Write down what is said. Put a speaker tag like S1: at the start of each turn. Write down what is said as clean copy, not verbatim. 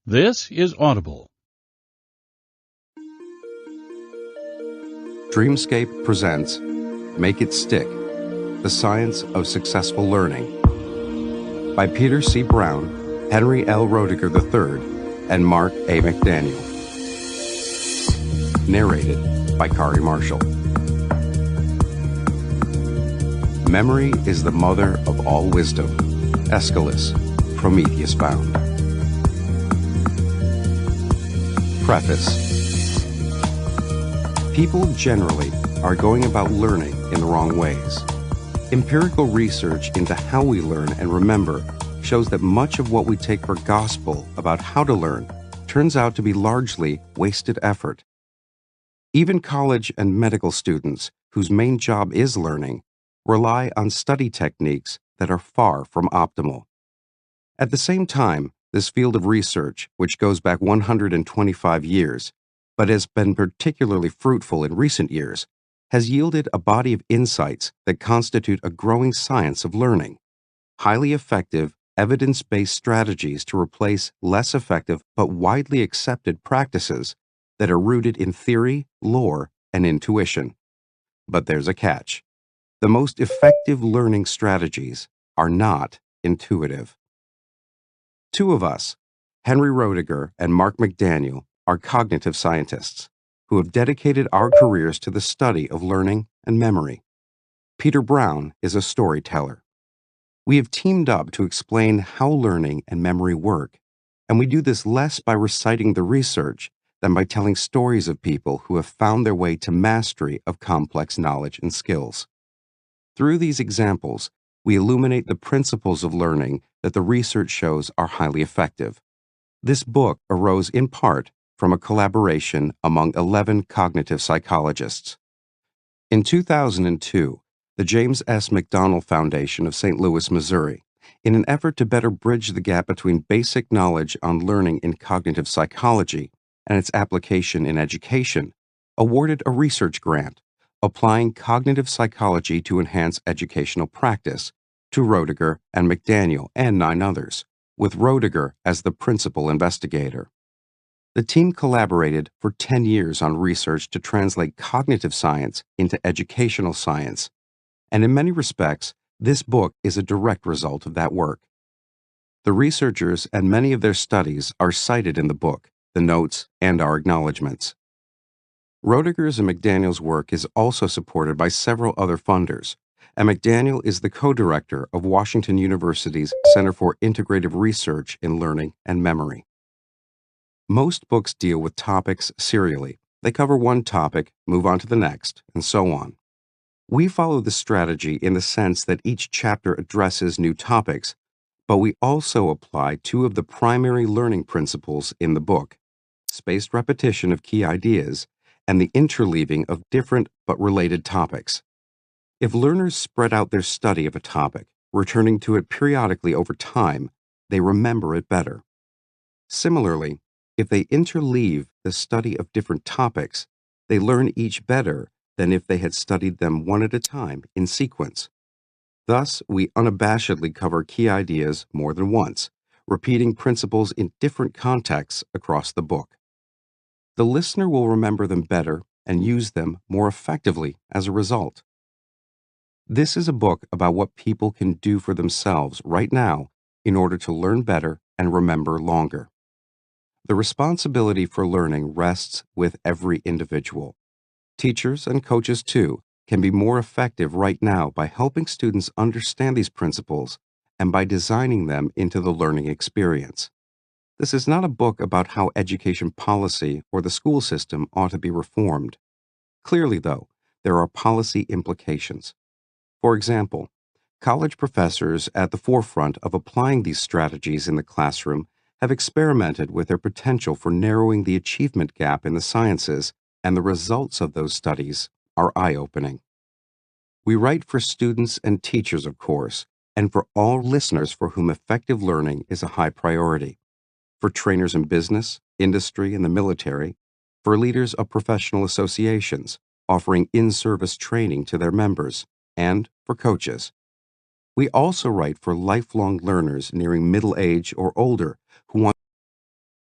S1: This is Audible.
S2: Dreamscape presents Make It Stick, The Science of Successful Learning by Peter C. Brown, Henry L. Roediger III, and Mark A. McDaniel. Narrated by Kari Marshall. Memory is the mother of all wisdom. Aeschylus, Prometheus Bound. Preface. People generally are going about learning in the wrong ways. Empirical research into how we learn and remember shows that much of what we take for gospel about how to learn turns out to be largely wasted effort. Even college and medical students, whose main job is learning, rely on study techniques that are far from optimal. At the same time, this field of research, which goes back 125 years, but has been particularly fruitful in recent years, has yielded a body of insights that constitute a growing science of learning. Highly effective, evidence-based strategies to replace less effective but widely accepted practices that are rooted in theory, lore, and intuition. But there's a catch. The most effective learning strategies are not intuitive. Two of us, Henry Roediger and Mark McDaniel, are cognitive scientists who have dedicated our careers to the study of learning and memory. Peter Brown is a storyteller. We have teamed up to explain how learning and memory work, and we do this less by reciting the research than by telling stories of people who have found their way to mastery of complex knowledge and skills. Through these examples, we illuminate the principles of learning that the research shows are highly effective. This book arose in part from a collaboration among 11 cognitive psychologists. In 2002, the James S. McDonnell Foundation of St. Louis, Missouri, in an effort to better bridge the gap between basic knowledge on learning in cognitive psychology and its application in education, awarded a research grant applying cognitive psychology to enhance educational practice to Roediger and McDaniel and 9 others, with Roediger as the principal investigator. The team collaborated for 10 years on research to translate cognitive science into educational science, and in many respects, this book is a direct result of that work. The researchers and many of their studies are cited in the book, the notes, and our acknowledgments. Roediger's and McDaniel's work is also supported by several other funders, and McDaniel is the co-director of Washington University's Center for Integrative Research in Learning and Memory. Most books deal with topics serially. They cover one topic, move on to the next, and so on. We follow this strategy in the sense that each chapter addresses new topics, but we also apply 2 of the primary learning principles in the book: spaced repetition of key ideas and the interleaving of different but related topics. If learners spread out their study of a topic, returning to it periodically over time, they remember it better. Similarly, if they interleave the study of different topics, they learn each better than if they had studied them one at a time in sequence. Thus, we unabashedly cover key ideas more than once, repeating principles in different contexts across the book. The listener will remember them better and use them more effectively as a result. This is a book about what people can do for themselves right now in order to learn better and remember longer. The responsibility for learning rests with every individual. Teachers and coaches, too, can be more effective right now by helping students understand these principles and by designing them into the learning experience. This is not a book about how education policy or the school system ought to be reformed. Clearly, though, there are policy implications. For example, college professors at the forefront of applying these strategies in the classroom have experimented with their potential for narrowing the achievement gap in the sciences, and the results of those studies are eye-opening. We write for students and teachers, of course, and for all listeners for whom effective learning is a high priority. For trainers in business, industry, and the military, for leaders of professional associations offering in-service training to their members, and for coaches. We also write for lifelong learners nearing middle age or older